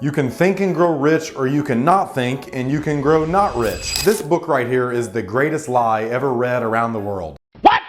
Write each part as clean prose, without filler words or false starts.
You can think and grow rich, or you can not think and you can grow not rich. This book right here is the greatest lie ever read around the world. What?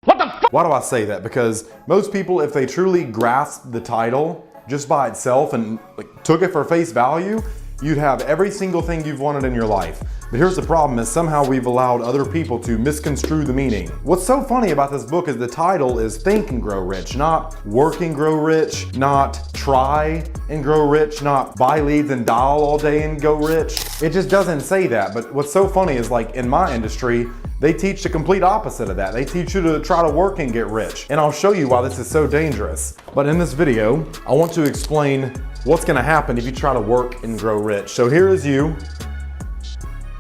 What the f? Why do I say that? Because most people, if they truly grasp the title just by itself and took it for face value, you'd have every single thing you've wanted in your life. But here's the problem, is somehow we've allowed other people to misconstrue the meaning. What's so funny about this book is the title is Think and Grow Rich, not Work and Grow Rich, not Try and Grow Rich, not Buy Leads and Dial all day and go rich. It just doesn't say that. But what's so funny is, like, in my industry, they teach the complete opposite of that. They teach you to try to work and get rich. And I'll show you why this is so dangerous. But in this video, I want to explain what's gonna happen if you try to work and grow rich. So here is you.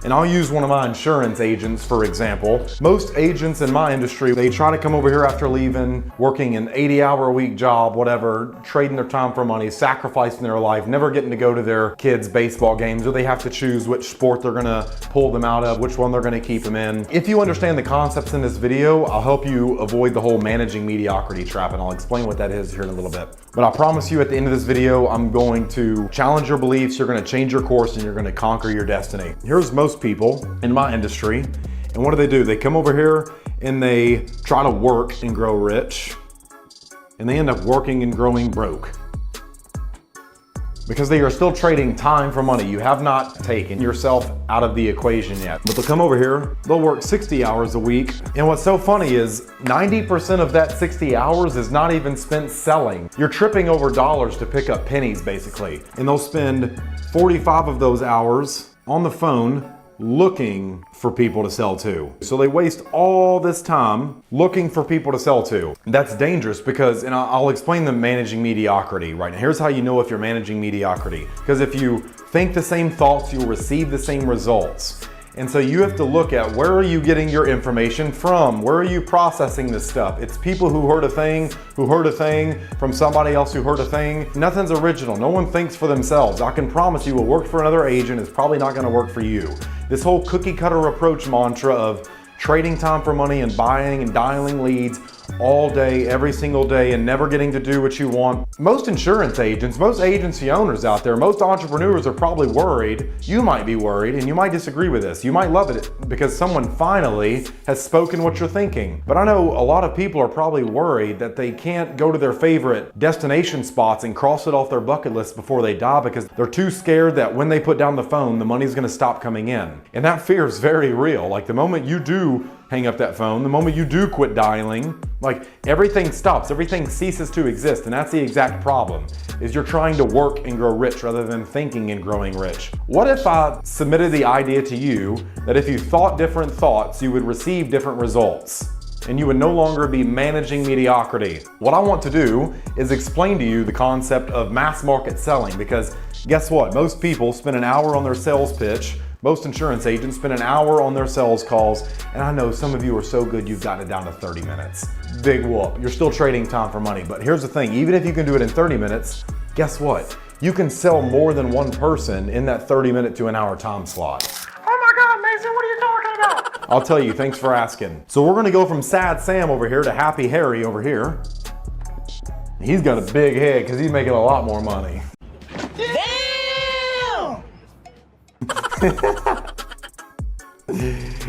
And I'll use one of my insurance agents, for example. Most agents in my industry, they try to come over here after leaving, working an 80-hour-a-week job, whatever, trading their time for money, sacrificing their life, never getting to go to their kids' baseball games, or they have to choose which sport they're gonna pull them out of, which one they're gonna keep them in. If you understand the concepts in this video, I'll help you avoid the whole managing mediocrity trap, and I'll explain what that is here in a little bit. But I promise you, at the end of this video, I'm going to challenge your beliefs, you're gonna change your course, and you're gonna conquer your destiny. Here's most people in my industry, and what do? They come over here and they try to work and grow rich, and they end up working and growing broke. Because they are still trading time for money. You have not taken yourself out of the equation yet. But they'll come over here, they'll work 60 hours a week. And what's so funny is 90% of that 60 hours is not even spent selling. You're tripping over dollars to pick up pennies, basically. And they'll spend 45 of those hours on the phone looking for people to sell to. So they waste all this time looking for people to sell to. That's dangerous because, and I'll explain the managing mediocrity right now. Here's how you know if you're managing mediocrity. Because if you think the same thoughts, you'll receive the same results. And so you have to look at, where are you getting your information from? Where are you processing this stuff? It's people who heard a thing, from somebody else who heard a thing. Nothing's original. No one thinks for themselves. I can promise you what worked for another agent is probably not gonna work for you. This whole cookie cutter approach mantra of trading time for money and buying and dialing leads all day, every single day, and never getting to do what you want. Most insurance agents, most agency owners out there, most entrepreneurs are probably worried. You might be worried, and you might disagree with this. You might love it because someone finally has spoken what you're thinking. But I know a lot of people are probably worried that they can't go to their favorite destination spots and cross it off their bucket list before they die because they're too scared that when they put down the phone, the money's gonna stop coming in. And that fear is very real. Like, the moment you do hang up that phone, the moment you do quit dialing, like, everything stops, everything ceases to exist. And that's the exact problem, is you're trying to work and grow rich rather than thinking and growing rich. What if I submitted the idea to you that if you thought different thoughts, you would receive different results, and you would no longer be managing mediocrity? What I want to do is explain to you the concept of mass market selling, because guess what? Most people spend an hour on their sales pitch. Most insurance agents spend an hour on their sales calls, and I know some of you are so good you've gotten it down to 30 minutes. Big whoop. You're still trading time for money. But here's the thing, even if you can do it in 30 minutes, guess what? You can sell more than one person in that 30-minute to an hour time slot. Oh my God, Mason, what are you talking about? I'll tell you, thanks for asking. So we're gonna go from Sad Sam over here to Happy Harry over here. He's got a big head because he's making a lot more money.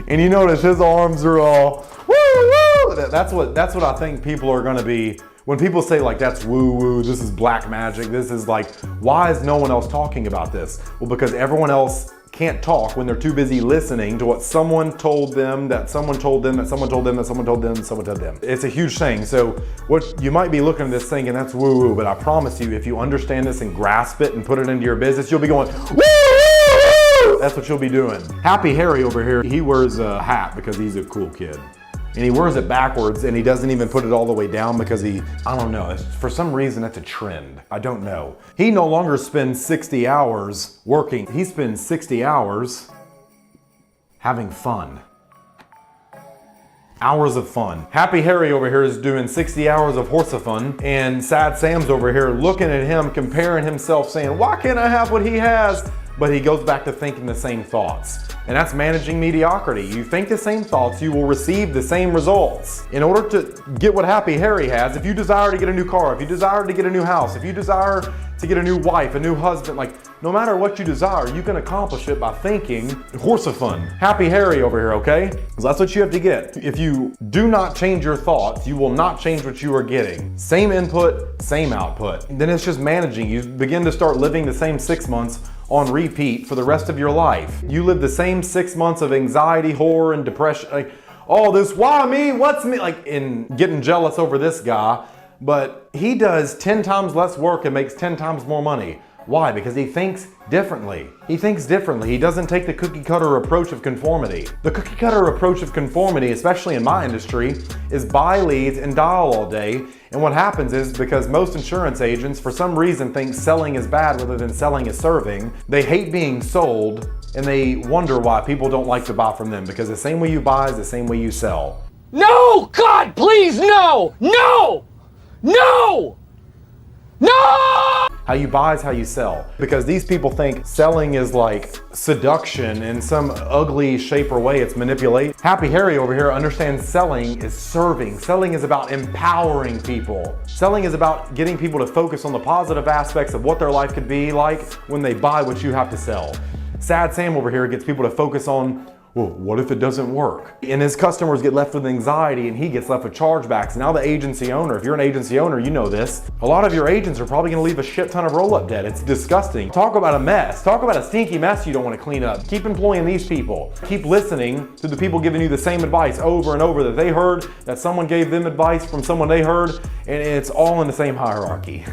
And you notice his arms are all woo woo. That's what I think people are gonna be when people say, like, that's woo woo, this is black magic, this is like, why is no one else talking about this? Well, because everyone else can't talk when they're too busy listening to what someone told them, that someone told them, that someone told them, that someone told them, that someone told them. It's a huge thing. So what you might be looking at this thinking, that's woo woo, but I promise you, if you understand this and grasp it and put it into your business, you'll be going woo woo. That's what you'll be doing. Happy Harry over here, he wears a hat because he's a cool kid. And he wears it backwards, and he doesn't even put it all the way down because I don't know, for some reason that's a trend. I don't know. He no longer spends 60 hours working. He spends 60 hours having fun. Hours of fun. Happy Harry over here is doing 60 hours of horse of fun, and Sad Sam's over here looking at him, comparing himself, saying, why can't I have what he has? but he goes back to thinking the same thoughts. And that's managing mediocrity. You think the same thoughts, you will receive the same results. In order to get what Happy Harry has, if you desire to get a new car, if you desire to get a new house, if you desire to get a new wife, a new husband, like no matter what you desire, you can accomplish it by thinking horsefun. Happy Harry over here, okay? So that's what you have to get. If you do not change your thoughts, you will not change what you are getting. Same input, same output. Then it's just managing. You begin to start living the same 6 months on repeat for the rest of your life. You live the same 6 months of anxiety, horror, and depression. Like, oh, this, why me? What's me? Like, in getting jealous over this guy, but he does 10 times less work and makes 10 times more money. Why? Because he thinks differently. He thinks differently. He doesn't take the cookie cutter approach of conformity. The cookie cutter approach of conformity, especially in my industry, is buy leads and dial all day. And what happens is, because most insurance agents for some reason think selling is bad rather than selling is serving, they hate being sold and they wonder why people don't like to buy from them, because the same way you buy is the same way you sell. No! God, please, no! No! No! No! How you buy is how you sell. Because these people think selling is like seduction in some ugly shape or way. It's manipulate. Happy Harry over here understands selling is serving. Selling is about empowering people. Selling is about getting people to focus on the positive aspects of what their life could be like when they buy what you have to sell. Sad Sam over here gets people to focus on, well, what if it doesn't work? And his customers get left with anxiety and he gets left with chargebacks. Now the agency owner, if you're an agency owner, you know this. A lot of your agents are probably gonna leave a shit ton of roll-up debt. It's disgusting. Talk about a mess. Talk about a stinky mess you don't wanna clean up. Keep employing these people. Keep listening to the people giving you the same advice over and over that they heard, that someone gave them advice from someone they heard, and it's all in the same hierarchy.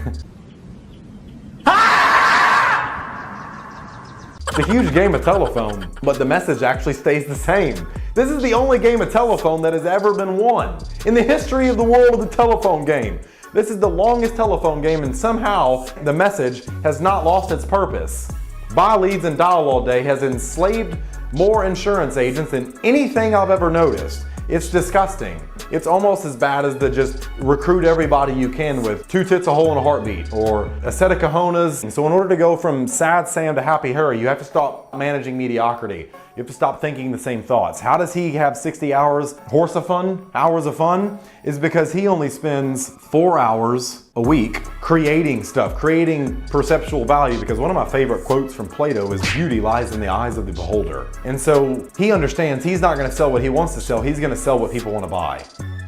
It's a huge game of telephone, but the message actually stays the same. This is the only game of telephone that has ever been won in the history of the world of the telephone game. This is the longest telephone game, and somehow the message has not lost its purpose. Buy leads and dial all day has enslaved more insurance agents than anything I've ever noticed. It's disgusting. It's almost as bad as the just recruit everybody you can with 2 tits, a hole, and a heartbeat, or a set of cojones. And so in order to go from Sad Sam to Happy Harry, you have to stop managing mediocrity. You have to stop thinking the same thoughts. How does he have 60 hours hours of fun? Is because he only spends 4 hours a week creating stuff, creating perceptual value. Because one of my favorite quotes from Plato is, beauty lies in the eyes of the beholder. And so he understands he's not gonna sell what he wants to sell, he's gonna sell what people wanna buy.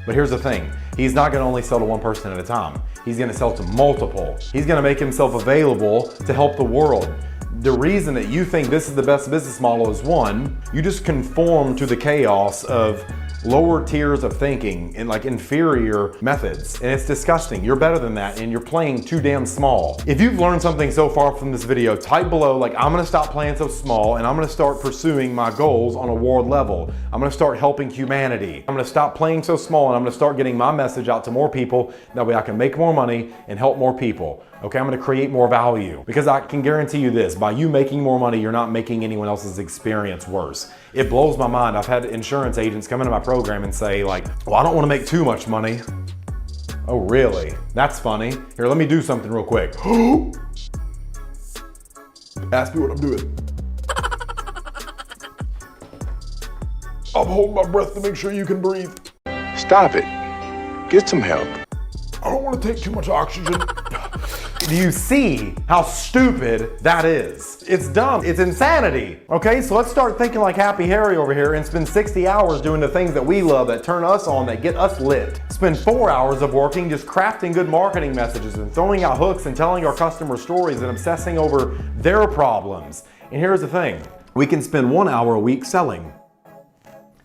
But here's the thing, he's not gonna only sell to one person at a time. He's gonna sell to multiple. He's gonna make himself available to help the world. The reason that you think this is the best business model is, one, you just conform to the chaos of lower tiers of thinking and like inferior methods, and it's disgusting. You're better than that, and you're playing too damn small. If you've learned something so far from this video, type below like, I'm gonna stop playing so small and I'm gonna start pursuing my goals on a world level. I'm gonna start helping humanity. I'm gonna stop playing so small and I'm gonna start getting my message out to more people. That way I can make more money and help more people. Okay, I'm gonna create more value, because I can guarantee you this, by you making more money, you're not making anyone else's experience worse. It blows my mind. I've had insurance agents come into my program and say like, well, I don't wanna make too much money. Oh, really? That's funny. Here, let me do something real quick. Ask me what I'm doing. I'm holding my breath to make sure you can breathe. Stop it. Get some help. I don't want to take too much oxygen. Do you see how stupid that is? It's dumb. It's insanity. Okay, so let's start thinking like Happy Harry over here and spend 60 hours doing the things that we love, that turn us on, that get us lit. Spend 4 hours of working just crafting good marketing messages and throwing out hooks and telling our customers stories and obsessing over their problems. And here's the thing, we can spend 1 hour a week selling.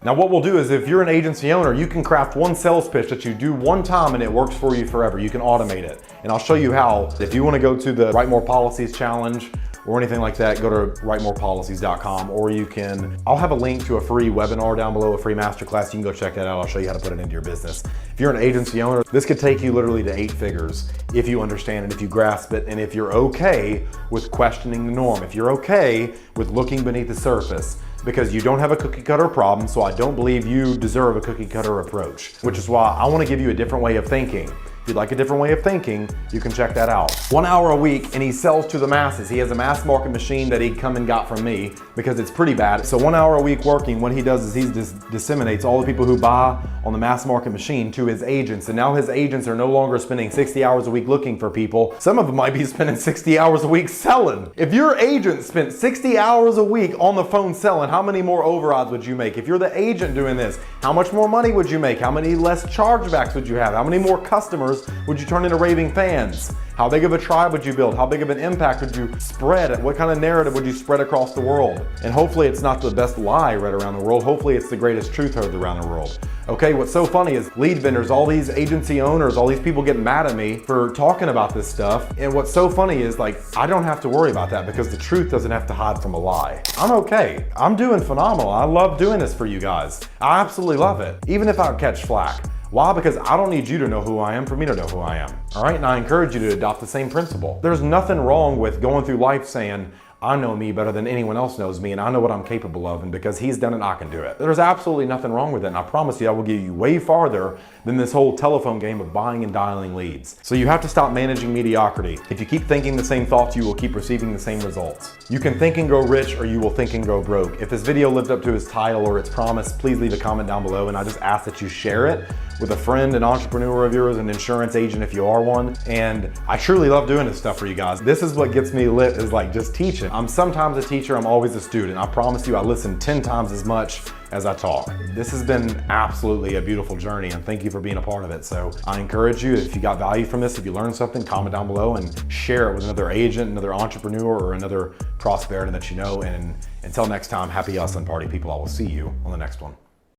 Now what we'll do is, if you're an agency owner, you can craft one sales pitch that you do one time and it works for you forever. You can automate it. And I'll show you how. If you want to go to the Write More Policies challenge or anything like that, go to writemorepolicies.com, or you can, I'll have a link to a free webinar down below, a free masterclass. You can go check that out. I'll show you how to put it into your business. If you're an agency owner, this could take you literally to 8 figures if you understand it, if you grasp it, and if you're okay with questioning the norm, if you're okay with looking beneath the surface. because you don't have a cookie cutter problem, so I don't believe you deserve a cookie cutter approach, which is why I want to give you a different way of thinking. If you'd like a different way of thinking, you can check that out. 1 hour a week, and he sells to the masses. He has a mass market machine that he'd come and got from me because it's pretty bad. So 1 hour a week working, what he does is he disseminates all the people who buy on the mass market machine to his agents. And now his agents are no longer spending 60 hours a week looking for people. Some of them might be spending 60 hours a week selling. If your agent spent 60 hours a week on the phone selling, how many more overrides would you make? If you're the agent doing this, how much more money would you make? How many less chargebacks would you have? How many more customers would you turn into raving fans? How big of a tribe would you build? How big of an impact would you spread? What kind of narrative would you spread across the world? And hopefully it's not the best lie read around the world. Hopefully it's the greatest truth heard around the world. Okay, what's so funny is lead vendors, all these agency owners, all these people get mad at me for talking about this stuff. And what's so funny is like, I don't have to worry about that because the truth doesn't have to hide from a lie. I'm okay. I'm doing phenomenal. I love doing this for you guys. I absolutely love it, even if I catch flack. Why? Because I don't need you to know who I am for me to know who I am. All right, and I encourage you to adopt the same principle. There's nothing wrong with going through life saying, I know me better than anyone else knows me, and I know what I'm capable of, and because he's done it, I can do it. There's absolutely nothing wrong with it, and I promise you I will get you way farther than this whole telephone game of buying and dialing leads. So you have to stop managing mediocrity. If you keep thinking the same thoughts, you will keep receiving the same results. You can think and go rich, or you will think and go broke. If this video lived up to its title or its promise, please leave a comment down below, and I just ask that you share it with a friend, an entrepreneur of yours, an insurance agent if you are one. And I truly love doing this stuff for you guys. This is what gets me lit, is like just teaching. I'm sometimes a teacher, I'm always a student. I promise you I listen 10 times as much as I talk. This has been absolutely a beautiful journey, and thank you for being a part of it. So I encourage you, if you got value from this, if you learned something, comment down below and share it with another agent, another entrepreneur, or another prosperity that you know. And until next time, happy hustling party people. I will see you on the next one.